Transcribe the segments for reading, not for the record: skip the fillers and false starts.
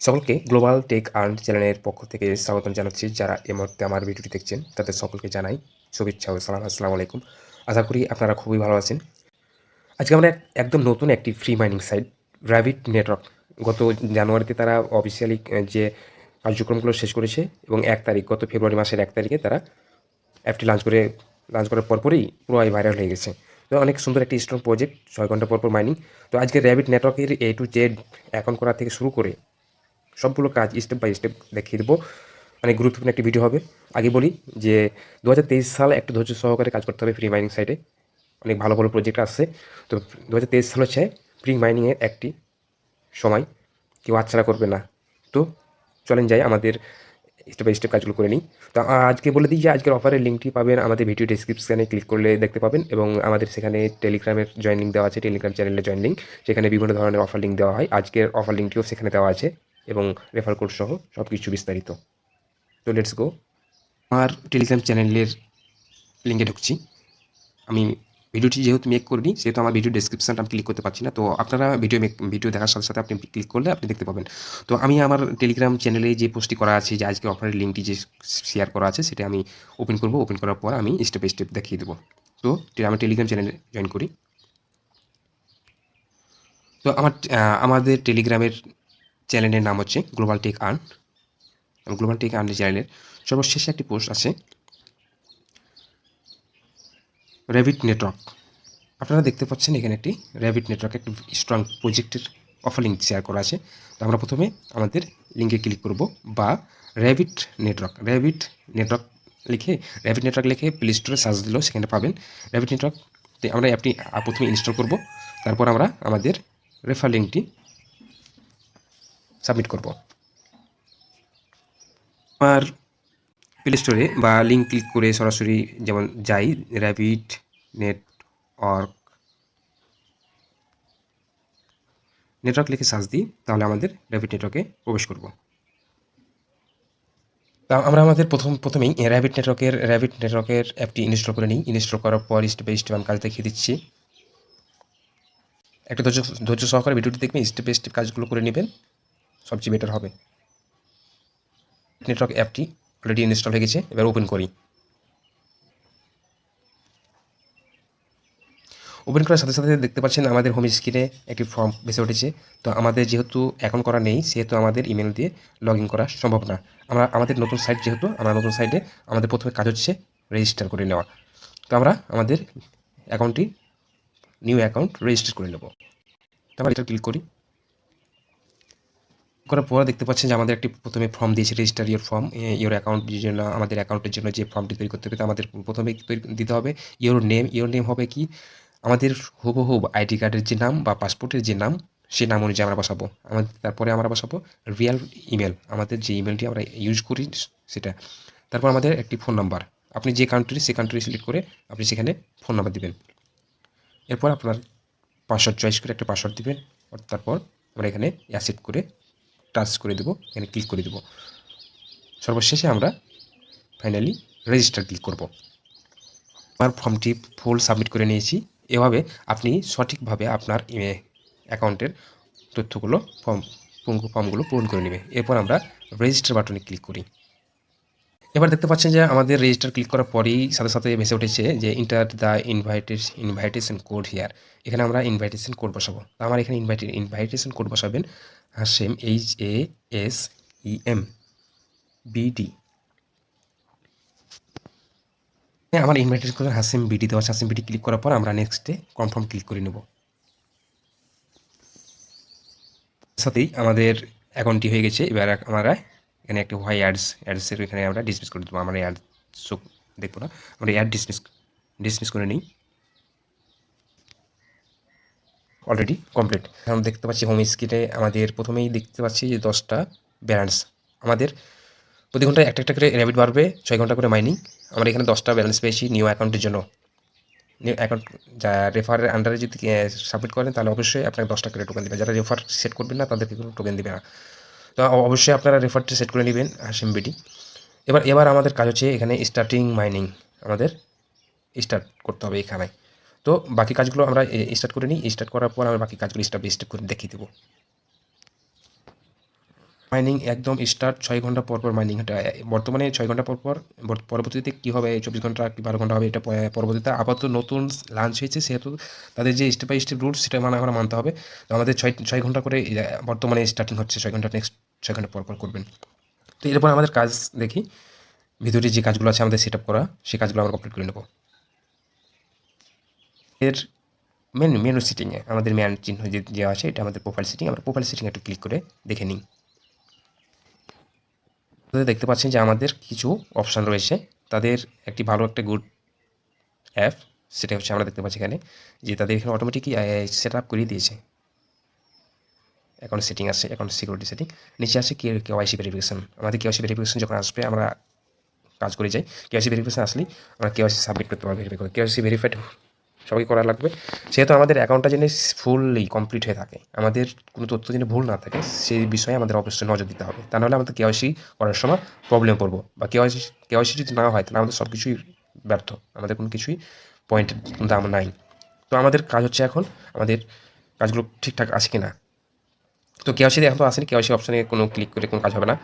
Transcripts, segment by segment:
সকলকে global Tech earn চ্যানেলের পক্ষ থেকে স্বাগতম জানাচ্ছি। যারা এই মুহূর্তে আমার ভিডিওটি দেখছেন তাদের সকলকে জানাই শুভেচ্ছা ও সালাম। আসসালামু আলাইকুম। আশা করি আপনারা খুবই ভালো আছেন। আজকে আমরা একদম নতুন একটি free mining site rabbit network, গত জানুয়ারিতে তারা অফিসিয়ালি যে কার্যক্রমগুলো শেষ করেছে এবং 1 তারিখ, গত ফেব্রুয়ারি মাসের 1 তারিখে তারা অ্যাপটি লঞ্চ করার পরপরই পুরো ভাইরাল হয়ে গেছে। তো অনেক সুন্দর একটি স্ট্রং প্রজেক্ট, 6 ঘন্টা পর মাইনিং। তো আজকে র্যাবিট নেটওয়ার্কের A to Z অ্যাকাউন্ট করা থেকে শুরু করে সবগুলো কাজ স্টেপ বাই স্টেপ দেখিয়ে দেবো। অনেক গুরুত্বপূর্ণ একটি ভিডিও হবে। আগে বলি যে 2023 সাল একটু ধৈর্য সহকারে কাজ করতে হবে ফ্রি মাইনিং সাইটে। অনেক ভালো ভালো প্রজেক্ট আসছে। তো 2023 সাল হচ্ছে ফ্রি মাইনিংয়ের একটি সময়, কেউ হাতছাড়া করবে না। তো চলেন যাই আমাদের স্টেপ বাই স্টেপ কাজগুলো করে নিই। তো আজকে বলে দিই যে আজকের অফারের লিঙ্কটি পাবেন আমাদের ভিডিও ডেসক্রিপশানে, ক্লিক করলে দেখতে পাবেন। এবং আমাদের সেখানে টেলিগ্রামের জয়েন লিঙ্ক দেওয়া আছে, টেলিগ্রাম চ্যানেলের জয়েন লিঙ্ক। সেখানে বিভিন্ন ধরনের অফার লিঙ্ক দেওয়া হয়। আজকের অফার লিঙ্কটিও সেখানে দেওয়া আছে এবং রেফার কোড সহ সব কিছু বিস্তারিত। তো লেটস গো। আমার টেলিগ্রাম চ্যানেলের লিঙ্কে ঢুকছি। আমি ভিডিওটি যেহেতু মেক করিনি সেহেতু আমার ভিডিও ডেসক্রিপশানটা আমি ক্লিক করতে পারছি না। তো আপনারা ভিডিও দেখার সাথে সাথে আপনি ক্লিক করলে আপনি দেখতে পাবেন। তো আমি আমার টেলিগ্রাম চ্যানেলে যে পোস্টটি করা আছে, যে আজকে অফারের লিঙ্কটি যে শেয়ার করা আছে, সেটা আমি ওপেন করব। ওপেন করার পর আমি স্টেপ বাই স্টেপ দেখিয়ে দেবো। তো আমি টেলিগ্রাম চ্যানেলে জয়েন করি। তো আমাদের টেলিগ্রামের চ্যানেলের নাম হচ্ছে Global Tech Earn. Global Tech আর্নের চ্যানেলের সর্বশেষে একটি পোস্ট আছে র্যাবিট নেটওয়ার্ক। আপনারা দেখতে পাচ্ছেন এখানে একটি র্যাবিট নেটওয়ার্ক, একটি স্ট্রং প্রজেক্টের অফার লিঙ্ক শেয়ার করা আছে। তো আমরা প্রথমে আমাদের লিঙ্কে ক্লিক করব, বা র্যাবিট নেটওয়ার্ক লিখে প্লে স্টোরে সার্চ দিলেও সেখানে পাবেন র্যাবিট নেটওয়ার্ক। আমরা অ্যাপটি প্রথমে ইনস্টল করব, তারপর আমরা আমাদের রেফার লিঙ্কটি সাবমিট করব। আর প্লে স্টোরে বা লিঙ্ক ক্লিক করে সরাসরি যেমন যাই র্যাবিট নেটওয়ার্ক লিখে সার্চ দিই, তাহলে আমাদের র্যাবিট নেটওয়ার্কে প্রবেশ করব। তা আমরা আমাদের প্রথমেই র্যাবিট নেটওয়ার্কের অ্যাপটি ইনস্টল করে নিই। ইনস্টল করার পর স্টেপ বাই স্টেপ আমি কাজ দেখিয়ে দিচ্ছি। একটা ধৈর্য সহকারে ভিডিওটি দেখবেন, স্টেপ বাই স্টেপ কাজগুলো করে নেবেন, সবচেয়ে বেটার হবে। নেটওয়ার্ক অ্যাপটি অলরেডি ইনস্টল হয়ে গেছে, এবার ওপেন করি। ওপেন করার সাথে সাথে দেখতে পাচ্ছেন আমাদের হোম স্ক্রিনে একটি ফর্ম ভেসে উঠেছে। তো আমাদের যেহেতু অ্যাকাউন্ট করা নেই, সেহেতু আমাদের ইমেল দিয়ে লগ ইন করা সম্ভব না। আমাদের নতুন সাইট, যেহেতু আমরা নতুন সাইটে, আমাদের প্রথমে কাজ হচ্ছে রেজিস্টার করে নেওয়া। তো আমরা আমাদের নিউ অ্যাকাউন্ট রেজিস্টার করে নেব। তো আমরা এটা ক্লিক করি। করার পর দেখতে পাচ্ছেন যে আমাদের একটি প্রথমে ফর্ম দিয়েছে, রেজিস্টার ইওর ফর্ম। অ্যাকাউন্টের জন্য, আমাদের অ্যাকাউন্টের জন্য যে ফর্মটি তৈরি করতে হবে, আমাদের প্রথমে দিতে হবে ইওর নেম হবে কি আমাদের হুবহু আইডি কার্ডের যে নাম বা পাসপোর্টের যে নাম, সেই নাম অনুযায়ী আমরা বসাবো। তারপরে আমরা বসাবো রিয়াল ইমেল, আমাদের যে ইমেলটি আমরা ইউজ করি সেটা। তারপর আমাদের একটি ফোন নাম্বার, আপনি যে কান্ট্রি, সেই কান্ট্রি সিলেক্ট করে আপনি সেখানে ফোন নাম্বার দিবেন। এরপর আপনার পাসওয়ার্ড চয়েস করে একটা পাসওয়ার্ড দিবেন। তারপর আমরা এখানে অ্যাকসেপ্ট করে টাচ করে দেবো, এখানে ক্লিক করে দেবো। সর্বশেষে আমরা ফাইনালি রেজিস্টার ক্লিক করব। আমার ফর্মটি ফুল সাবমিট করে নিয়েছি। এভাবে আপনি সঠিকভাবে আপনার অ্যাকাউন্টের তথ্যগুলো ফর্মগুলো পূরণ করে নেবে। এরপর আমরা রেজিস্টার বাটনে ক্লিক করি। এবার দেখতে পাচ্ছেন যে আমাদের রেজিস্টার ক্লিক করার পরেই সাথে সাথে ভেসে উঠেছে যে enter the invitation code here. এখানে আমরা ইনভাইটেশন কোড বসাবো। আমার এখানে ইনভাইটেশন কোড বসাবেন হাসেম, HASEMBD। আমার ইনভাইটেশন কোড হাসেম বিডি দেওয়া আছে। হাসেম বিডি ক্লিক করার পর আমরা নেক্সটে কনফার্ম ক্লিক করে নেব। সাথেই আমাদের অ্যাকাউন্টটি হয়ে গেছে। এবার আমরা এখানে একটা হোয়াই অ্যাডসের এখানে আমরা ডিসমিস করে দেবো। আমরা অ্যাড দেখবো না, আমরা অ্যাড ডিসমিস করে নিই। Already complete. আমরা দেখতে পাচ্ছি হোম স্ক্রিনে আমাদের প্রথমেই দেখতে পাচ্ছি যে 10টা ব্যালেন্স। আমাদের প্রতি ঘন্টায় একটা করে র্যাবিট বাড়বে, 6 ঘন্টা করে মাইনিং। আমরা এখানে 10টা ব্যালেন্স পেয়েছি নিউ অ্যাকাউন্টের জন্য। নিউ অ্যাকাউন্ট যা রেফারের আন্ডারে যদি সাবমিট করেন, তাহলে অবশ্যই আপনাকে 10টা করে টোকেন দেবে। যারা রেফার সেট করবেন না, তাদেরকে কোনো টোকেন দেবে না। তো অবশ্যই আপনারা রেফারটি সেট করে নেবেন হাসেমবিডি। এবার আমাদের কাজ হচ্ছে এখানে স্টার্টিং মাইনিং আমাদের স্টার্ট করতে হবে এখানে। তো বাকি কাজগুলো আমরা স্টার্ট করে নিই। স্টার্ট করার পর আমরা বাকি কাজগুলো স্টেপ বাই স্টেপ করে দেখিয়ে দেবো। মাইনিং একদম স্টার্ট 6 ঘন্টা পর পর মাইনিং, এটা বর্তমানে 6 ঘন্টা পর পর, পরবর্তীতে কী হবে 24 ঘন্টা কি 12 ঘন্টা হবে এটা পরবর্তীতে। আপাতত নতুন লঞ্চ হয়েছে সেহেতু তাদের যে স্টেপ বাই স্টেপ রুট সেটা আমরা মানতে হবে। তো আমাদের 6 ঘন্টা করে বর্তমানে স্টার্টিং হচ্ছে, 6 ঘন্টা, নেক্সট 6 ঘন্টা পর পর করবেন। তো এরপর আমাদের কাজ দেখি, ভিতরে যে কাজগুলো আছে আমাদের সেট আপ করা, সেই কাজগুলো আমরা কমপ্লিট করে নেব। এর মেনু সেটিংয়ে আমাদের ম্যান চিহ্ন যে দেওয়া আছে, এটা আমাদের প্রোফাইল সেটিং। আমরা প্রোফাইল সেটিং একটু ক্লিক করে দেখে নিই। দেখতে পাচ্ছেন যে আমাদের কিছু অপশান রয়েছে, তাদের একটি ভালো একটা গুড অ্যাপ, সেটা হচ্ছে আমরা দেখতে পাচ্ছি এখানে যে তাদের এখানে অটোমেটিকই সেট আপ করিয়ে দিয়েছে। অ্যাকাউন্ট সেটিং আছে, অ্যাকাউন্ট সিকিউরিটি সেটিং, নিচে আছে কেওয়াইসি ভেরিফিকেশন। আমাদের কেওয়াইসি ভেরিফিকেশন যখন আসবে আমরা কাজ করে যাই, কেওয়াইসি ভেরিফিকেশন আসলেই আমরা কেওয়াইসি সাবমিট করতে পারবো। ভেরিফাই করে কেওয়াইসি ভেরিফাইড সবাই করা লাগবে, সেহেতু আমাদের অ্যাকাউন্টটা যেন ফুললি কমপ্লিট হয়ে থাকে, আমাদের কোনো তথ্য যেন ভুল না থাকে সেই বিষয়ে আমাদের অবশ্যই নজর দিতে হবে। তা নাহলে আমাদের কেওয়াইসি করার সময় প্রবলেম পড়বো, বা কেওয়াইসি যদি না হয় তাহলে আমাদের সব কিছুই ব্যর্থ, আমাদের কোনো কিছুই পয়েন্টের দাম নাই। তো আমাদের কাজ হচ্ছে এখন আমাদের কাজগুলো ঠিকঠাক আছে কি না। তো কেওয়াইসি এখন তো আসেনি, কেওয়াইসি অপশানে কোনো ক্লিক করে কোনো কাজ হবে না।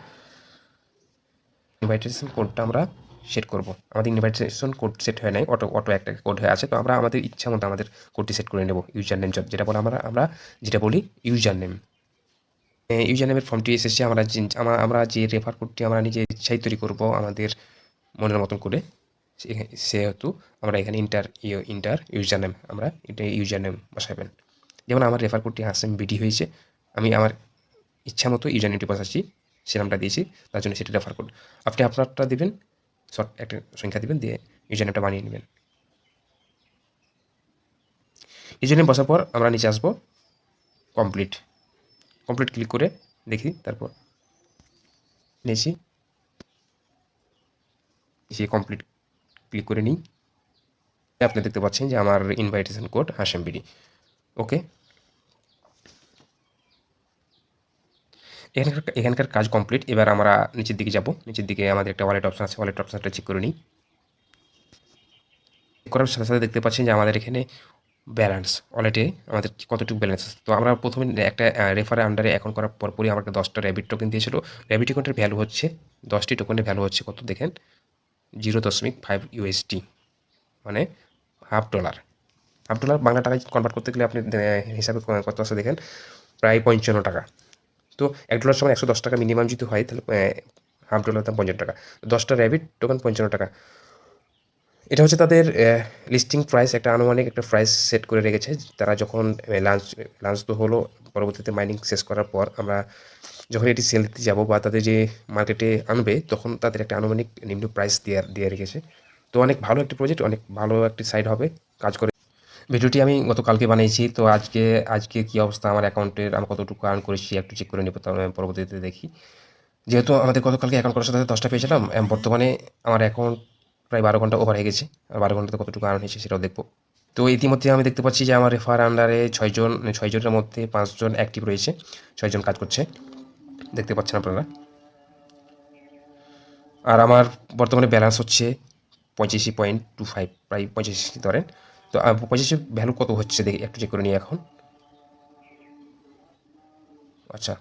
ইনভাইটেশন কোডটা আমরা সেট করব। আমাদের ইনভাইটেশন কোড সেট হয় নাই, অটো একটা কোড হয়ে আছে। তো আমরা আমাদের ইচ্ছা মতো আমাদের কোডটি সেট করে নেব। ইউজার নেম যেটা বলে আমরা যেটা বলি ইউজার নেম। ইউজার নেমের ফর্মটি এসেছে, আমরা যে রেফার কোডটি আমরা নিজে ইচ্ছাই তৈরি করব আমাদের মনের মতন করে, সেহেতু আমরা এখানে ইন্টার ইউজার নেম, আমরা এটা ইউজার নেম বসাবেন। যেমন আমার রেফার কোডটি hasembd হয়েছে, আমি আমার ইচ্ছা মতো ইউজার নেমটি বসাচ্ছি, সে নামটা দিয়েছি, তার জন্য সেটা রেফার কোড। আপনি আপনারটা দেবেন, শর্ট একটা সংখ্যা দেবেন, দিয়ে ইউজার নেমটা বানিয়ে নেবেন। ইউজার নেম বসার পর আমরা নিচে আসবো কমপ্লিট ক্লিক করে দেখি, তারপর নিয়েছি কমপ্লিট ক্লিক করে নিই। আপনি দেখতে পাচ্ছেন যে আমার ইনভাইটেশন কোড hasembd। ওকে, এখানকার কাজ কমপ্লিট। এবার আমরা নিচের দিকে যাব, নিচের দিকে আমাদের একটা ওয়ালেট অপশন আছে, ওয়ালেট অপশনটা চেক করে নিই। করার সাথে সাথে দেখতে পাচ্ছেন যে আমাদের এখানে ব্যালেন্স, ওয়ালেটে আমাদের কতটুকু ব্যালেন্স আছে। তো আমরা প্রথমে একটা রেফারের আন্ডারে অ্যাকাউন্ট করার পরপরই আমাকে 10টা র্যাবিট টোকেন দিয়েছিল। র্যাবিট টোকেনের ভ্যালু হচ্ছে 10টি টোকেনের ভ্যালু হচ্ছে কত দেখেন, 0.5 USD, মানে $1/2। $1/2 বাংলা টাকায় কনভার্ট করতে গেলে আপনি হিসাবে কত আছে দেখেন, প্রায় 55 টাকা। তো $1 সমান 110 টাকা মিনিমাম যদি হয়, তাহলে $1/2 দাম 55 টাকা। 10টা র্যাবিট টোকেন 55 টাকা। এটা হচ্ছে তাদের লিস্টিং প্রাইস, একটা আনুমানিক একটা প্রাইস সেট করে রেখেছে। তারা যখন লাঞ্চ তো হলো, পরবর্তীতে মাইনিং শেষ করার পর আমরা যখন এটি সেল দিতে যাবো বা তাদের যে মার্কেটে আনবে, তখন তাদের একটা আনুমানিক নিম্ন প্রাইস দিয়ে রেখেছে। তো অনেক ভালো একটি প্রজেক্ট, অনেক ভালো একটি সাইট হবে কাজ করে। ভিডিওটি আমি গতকালকে বানিয়েছি, তো আজকে কী অবস্থা আমার অ্যাকাউন্টের, আমি কতটুকু আর্ন করেছি একটু চেক করে নেব, পরবর্তীতে দেখি। যেহেতু আমাদের গতকালকে অ্যাকাউন্ট করার সাথে 10টা পেয়েছিলাম, বর্তমানে আমার অ্যাকাউন্ট প্রায় 12 ঘন্টা ওভার হয়ে গেছে, আর 12 ঘন্টাতে কতটুকু আর্ন হয়েছে সেটাও দেখব। তো ইতিমধ্যে আমি দেখতে পাচ্ছি যে আমার রেফার আন্ডারে 6 জনের মধ্যে 5 জন অ্যাক্টিভ রয়েছে, 6 জন কাজ করছে, দেখতে পাচ্ছেন আপনারা। আর আমার বর্তমানে ব্যালেন্স হচ্ছে 85.25, প্রায় 85 ধরেন। তো 85 ভ্যালু কত হচ্ছে দেখি, একটু চেক করে নিই এখন। আচ্ছা,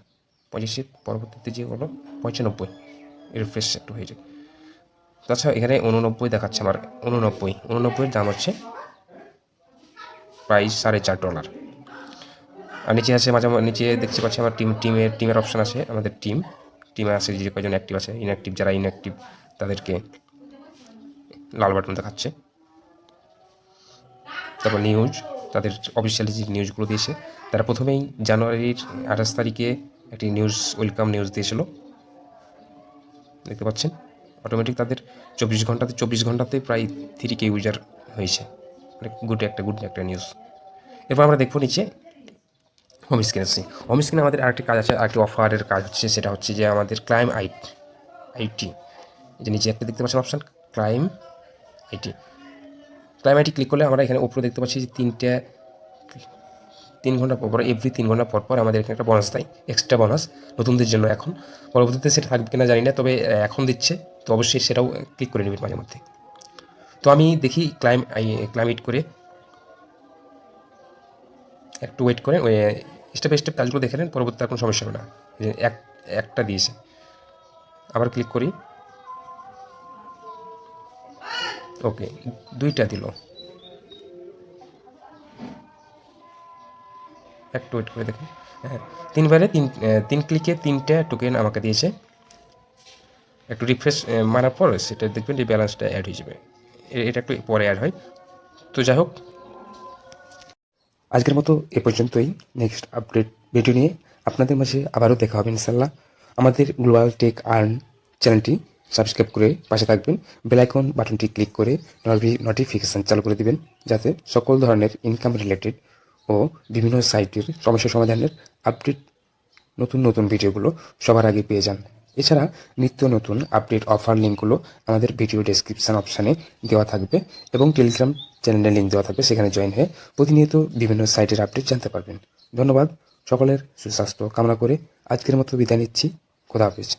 85 পরবর্তীতে যে হলো 95, রিফ্রেশ একটু হয়ে যায়। তাছাড়া এখানে 89 দেখাচ্ছে আমার, 89 দাম হচ্ছে প্রায় $4.5। আর নিচে আছে নিচে দেখতে পাচ্ছি আমার টিমের অপশান আছে, আমাদের টিমে আছে যে কয়জন অ্যাক্টিভ আছে, যারা ইনঅ্যাক্টিভ তাদেরকে লাল বাটন দেখাচ্ছে। তারপর নিউজ, তাদের অফিসিয়ালি যে নিউজগুলো দিয়েছে, তারা প্রথমেই জানুয়ারির 28 তারিখে একটি ওয়েলকাম নিউজ দিয়েছিল, দেখতে পাচ্ছেন। অটোমেটিক তাদের 24 ঘন্টাতে প্রায় 3K ইউজার হয়েছে, অনেক গুড একটা নিউজ। এরপর আমরা দেখবো নিচে হোম স্ক্রিনে আমাদের আরেকটি কাজ আছে, আরেকটি অফারের কাজ হচ্ছে, সেটা হচ্ছে যে আমাদের ক্লাইম আইটি, যে নিচে একটা দেখতে পাচ্ছেন অপশান ক্লাইম আইটি। ক্লিক করলে আমরা এখানে উপরে দেখতে পাচ্ছি যে 3 ঘন্টা পর এভরি 3 ঘন্টা পর আমাদের এখানে একটা বোনাস দেয়, এক্সট্রা বোনাস নতুনদের জন্য। এখন পরবর্তীতে সেটা থাকবে কিনা জানি না, তবে এখন দিচ্ছে, তো অবশ্যই সেটাও ক্লিক করে নেবেন মাঝে মধ্যে। তো আমি দেখি ক্লাইমেট করে একটু ওয়েট করে স্টেপ বাই স্টেপ কাজগুলো দেখে নেন, পরবর্তীতে আর কোনো সমস্যা হবে না। একটা দিয়েছে। আবার ক্লিক করি, ওকে 2টা দিল। একটু ওয়েট করে দেখুন। হ্যাঁ, 3বারে 3 ক্লিকে 3টা টোকেন আমাকে দিয়েছে। একটু রিফ্রেশ মারার পর সেটা দেখবেন যে ব্যালেন্সটা অ্যাড হয়ে যাবে। এটা একটু পরে অ্যাড হয়। তো যাই হোক, আজকের মতো এ পর্যন্তই। নেক্সট আপডেট ভিডিও নিয়ে আপনাদের মাঝে আবারও দেখা হবে ইনশাল্লাহ। আমাদের গ্লোবাল টেক আর্ন চ্যানেলটি সাবস্ক্রাইব করে পাশে থাকবেন। বেল আইকন বাটনটি ক্লিক করে নোটিফিকেশান চালু করে দিবেন, যাতে সকল ধরনের ইনকাম রিলেটেড ও বিভিন্ন সাইটের সমস্যা সমাধানের আপডেট নতুন নতুন ভিডিওগুলো সবার আগে পেয়ে যান। এছাড়া নিত্য নতুন আপডেট অফার লিঙ্কগুলো আমাদের ভিডিও ডেসক্রিপশান অপশানে দেওয়া থাকবে এবং টেলিগ্রাম চ্যানেলের লিঙ্ক দেওয়া থাকবে, সেখানে জয়েন হয়ে প্রতিনিয়ত বিভিন্ন সাইটের আপডেট জানতে পারবেন। ধন্যবাদ। সকলের সুস্বাস্থ্য কামনা করে আজকের মতো বিদায় নিচ্ছি। খোদা হাফেজ।